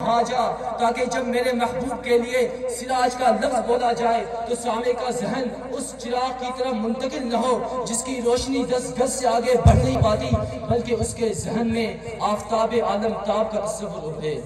وہاں جا تاکہ جب میرے محبوب کے لیے سراج کا لفظ بولا جائے تو سامع کا ذہن اس چراغ کی طرف منتقل نہ ہو جس کی روشنی 10 گز سے آگے بڑھ نہیں پاتی، بلکہ اس کے ذہن میں آفتاب عالم تاب کا تصور اٹھے۔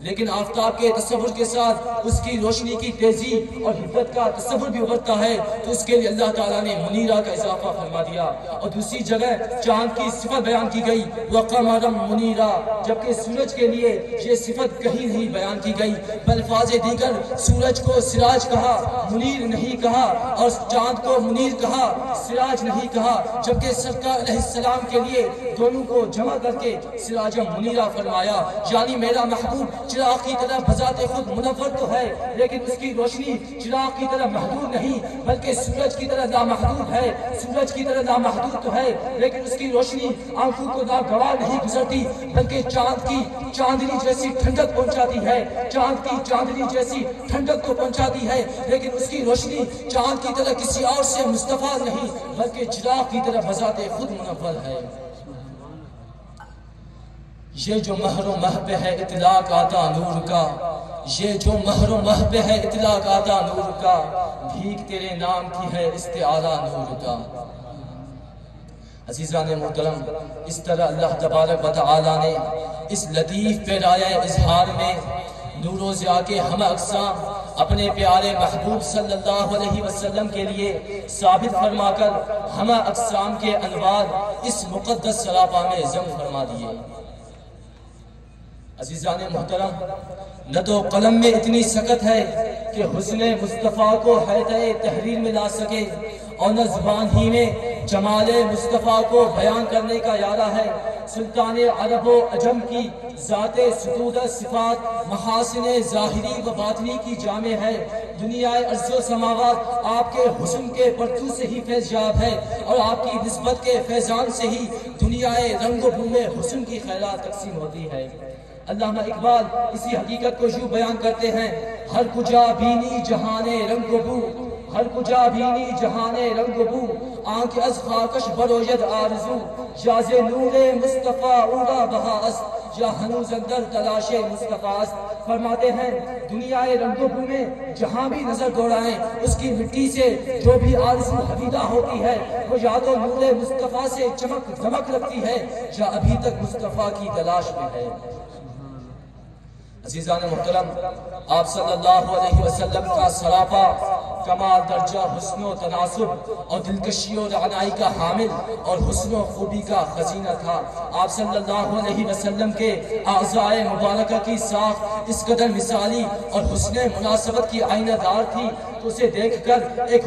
لیکن آفتاب کے تصور کے ساتھ اس کی روشنی کی تیزی اور حدت کا تصور بھی ابھرتا ہے، تو اس کے لیے اللہ تعالیٰ نے منیرہ کا اضافہ فرما دیا۔ اور دوسری جگہ چاند کی صفت بیان کی گئی وَقَمَرًا مُنِيرًا، جبکہ سورج کے لیے یہ صفت کہیں نہیں بیان کی گئی، بلفاظ دیگر سورج کو سراج کہا، منیر نہیں کہا، اور چاند کو منیر کہا، سراج نہیں کہا، جبکہ سرکار علیہ السلام کے لیے دونوں کو جمع کر کے سراج منیرہ فرمایا۔ یعنی میرا محبوب چراغ کی طرح بذات خود منور تو ہے، لیکن اس کی روشنی چراغ کی طرح محدود نہیں بلکہ سورج کی طرح لامحدود ہے۔ سورج کی طرح لامحدود تو ہے لیکن اس کی روشنی آنکھوں کو ناگوار نہیں گزرتی، بلکہ چاند کی چاندنی جیسی ٹھنڈک پہنچاتی ہے، چاند کی چاندنی جیسی ٹھنڈک کو پہنچاتی ہے، لیکن اس کی روشنی چاند کی طرح کسی اور سے مستفاد نہیں بلکہ چراغ کی طرح بذات خود منور ہے۔ یہ جو مہر و محب ہے اطلاق آتا نور کا، یہ جو مہر و محب ہے اطلاق آتا نور کا، بھیک تیرے نام کی ہے استعارہ نور کا۔ عزیزان محترم، اس طرح اللہ تبارک و تعالی نے اس لطیف پیرایہ اظہار میں نور و ضیاء کے ہم اقسام اپنے پیارے محبوب صلی اللہ علیہ وسلم کے لیے ثابت فرما کر ہم اقسام کے انوار اس مقدس سراپا میں ضم فرما دیے۔ عزیزان محترم، نہ تو قلم میں اتنی سکت ہے کہ حسن مصطفیٰ کو حیدۂ تحریر میں لا سکے، اور نہ زبان ہی میں جمال مصطفیٰ کو بیان کرنے کا ارادہ ہے۔ سلطان عرب و عجم کی ذات ستود صفات محاسن ظاہری و باطنی کی جامع ہے۔ دنیا ارض و سماوات آپ کے حسن کے پرتو سے ہی فیضیاب ہے، اور آپ کی نسبت کے فیضان سے ہی دنیا رنگ و بو میں حسن کی خیرات تقسیم ہوتی ہے۔ علامہ اقبال اسی حقیقت کو یوں بیان کرتے ہیں: ہر کجا بینی جہان رنگ و بو، ہر کجا بینی جہان رنگ و بو، آنکھ از خاکش بروید آرزو، یاز نور مصطفیٰ اولا بہا است، یا ہنوز اندر تلاش مصطفیٰ است۔ فرماتے ہیں دنیا رنگ و بو میں جہاں بھی نظر دوڑائیں، اس کی مٹی سے جو بھی آرزو حویدہ ہوتی ہے وہ یا تو نور مصطفیٰ سے چمک دمک لگتی ہے یا ابھی تک مصطفیٰ کی تلاش میں ہے۔ عزیزان محترم، آپ صلی اللہ علیہ وسلم کا سراپا کمال درجہ حسن و تناسب اور دلکشی و رعنائی کا حامل اور حسن و خوبی کا خزینہ تھا۔ آپ صلی اللہ علیہ وسلم کے اعضاء مبارکہ کی ساخت اس قدر مثالی اور حسن مناسبت کی آئینہ دار تھی تو اسے دیکھ کر ایک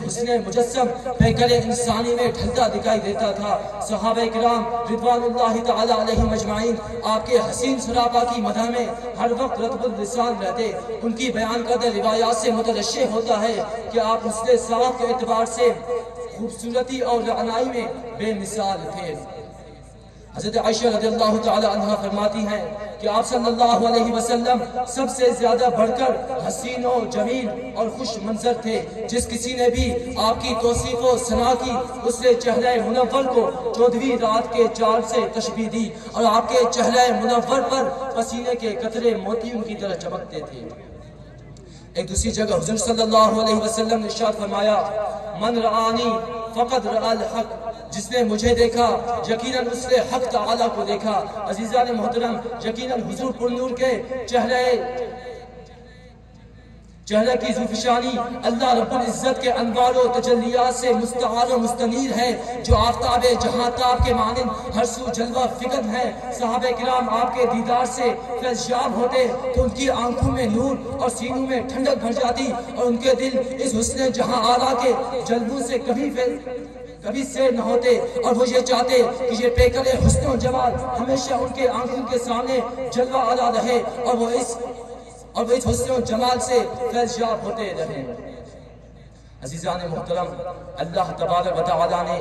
حسن مجسم پیکر انسانی میں ڈھلتا دکھائی دیتا تھا۔ صحابہ کرام رضوان اللہ تعالی علیہ مجمعین آپ کے حسین سراپا کی مدح میں ہر وقت رطب اللسان رہتے۔ ان کی بیان کردہ روایات سے مترشح ہوتا ہے کہ آپ حسن ساخت کے اعتبار سے خوبصورتی اور رعنائی میں بے مثال تھے۔ حضرت عائشہ رضی اللہ تعالی عنہ فرماتی ہیں کہ آپ صلی اللہ علیہ وسلم سب سے زیادہ بڑھ کر حسین و جمیل اور خوش منظر تھے۔ جس کسی نے بھی آپ کی توصیف و ثنا کی اس نے چہرہ منور کو 14ویں رات کے چاند سے تشبیہ دی، اور آپ کے چہرہ منور پر پسینے کے قطرے موتیوں کی طرح چمکتے تھے۔ ایک دوسری جگہ حضور صلی اللہ علیہ وسلم نے ارشاد فرمایا: من رآنی فقد رأى الحق، جس نے مجھے دیکھا یقیناً اس نے حق تعالیٰ کو دیکھا۔ عزیزان محترم، یقیناً حضور پر نور کے چہرہ کی زلفشانی اللہ رب العزت کے انوار و تجلیات سے مستعار و مستنیر ہے، جو آفتاب جہاں تاب کے مانند ہر سو جلوہ فکن ہے۔ صحابہ کرام آپ کے دیدار سے فیضیاب ہوتے تو ان کی آنکھوں میں نور اور سینوں میں ٹھنڈک بھر جاتی، اور ان کے دل اس حسن جہاں آلہ کے جلووں سے کبھی سیر نہ ہوتے، اور وہ یہ چاہتے کہ یہ پیکر حسن و جمال ہمیشہ ان کے آنکھوں کے سامنے جلوہ آلا رہے، اور وہ اس حسن و جمال سے فیضیاب ہوتے رہے۔ عزیزان محترم، اللہ تبارک و تعالیٰ نے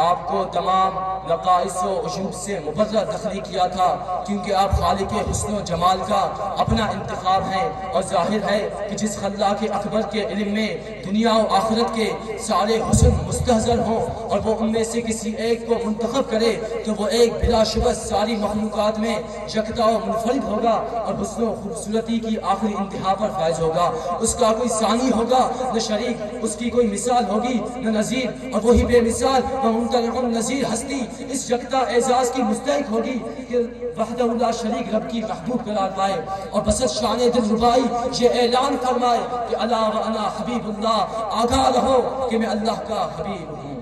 آپ کو تمام نقائص و عیوب سے مبرہ تخلیق کیا تھا، کیونکہ آپ خالق حسن و جمال کا اپنا انتخاب ہیں، اور ظاہر ہے کہ جس خلاق اکبر کے علم میں دنیا و آخرت کے سارے حسن مستحضر ہوں اور وہ ان میں سے کسی ایک کو منتخب کرے تو وہ ایک بلا شبہ ساری مخلوقات میں یکتا و منفرد ہوگا اور حسن و خوبصورتی کی آخری انتہا پر فائز ہوگا۔ اس کا کوئی ثانی ہوگا نہ شریک، اس کی کوئی مثال ہوگی نہ نظیر، اور وہی بے مثال و ممتنع النظیر ہستی اس یکتا اعزاز کی مستحق ہوگی کہ وحدہ لا شریک رب کی محبوب قرار پائے اور بسط شان دل ربائی یہ اعلان فرمائے کہ الا وانا حبیب اللہ، آگاہ رہو کہ میں اللہ کا حبیب ہوں۔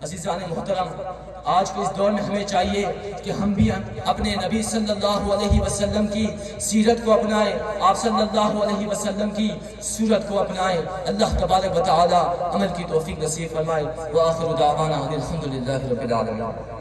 عزیزان محترم، آج کے اس دور میں ہمیں چاہیے کہ ہم بھی اپنے نبی صلی اللہ علیہ وسلم کی سیرت کو اپنائیں، آپ صلی اللہ علیہ وسلم کی صورت کو اپنائیں۔ اللہ تبارک و تعالی عمل کی توفیق نصیب فرمائے۔ وآخر دعوانا الحمدللہ رب العالمین۔